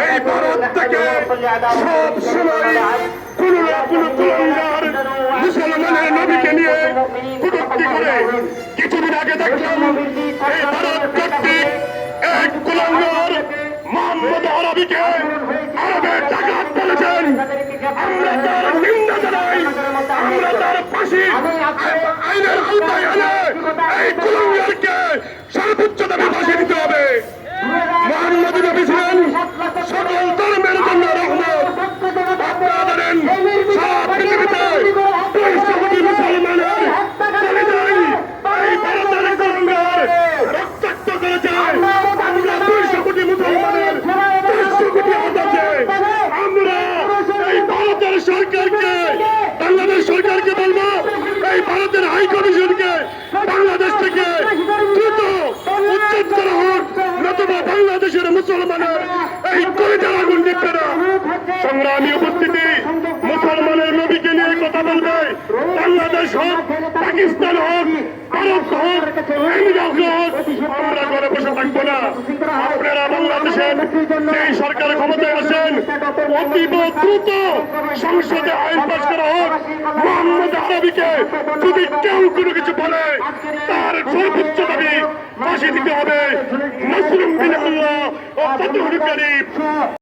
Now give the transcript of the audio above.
এই ভারত থেকে সব সময় কোন না কোন কুলাঙ্গার মুসলমানের নবীকে নিয়ে কটূক্তি করে। কিছুদিন আগে দেখলাম এই ভারত কর্তৃক এক কুলাঙ্গার মোহাম্মদ আরবিকে আরবের ডাকাত বলেছেন। আমরা তার নিন্দা জানাই, আমরা তার ফাঁসি আইনের আওতায় এনে এই কুলাঙ্গারকে সর্বোচ্চ দাবি ফাঁসি দিতে হবে। মোহাম্মদ নবী ছিলেন সকল ধর্মের জন্য রহমত। আপনারা জানেন সারা পৃথিবীতে 200 কোটি মুসলমানের কলিজায় এই ভারতের কুলাঙ্গার রক্তাক্ত করেছে। আমরা 200 কোটি মুসলমানের 200 কোটি আহত আছে। আমরা এই ভারতের সরকারকে, বাংলাদেশ সরকারকে বলবো, এই ভারতের হাই কমিশনকে বাংলাদেশ থেকে দ্রুত উচ্ছেদ করা হোক, নতুবা বাংলাদেশের মুসলমানের এই কলিজার আগুন নিবে না। সংগ্রামী উপস্থিতি, মুসলমানের নবীকে নিয়ে কথা বলবে বাংলাদেশ হোক, পাকিস্তান হোক, ভারত হোক, ইন্ডিয়া হোক, আমরা ঘরে বসে থাকবো না। আপনারা বাংলাদেশের যেই সরকার ক্ষমতায় আছেন অতীব দ্রুত সংসদে আইন পাস করা হোক। মোহাম্মদ আরবিকে যদি কেউ কোনো কিছু বলে তার সর্বোচ্চ দাবি ফাঁসি দিতে হবে। নাসরুম বিন আল্লাহ ও ফাতহুল করিম।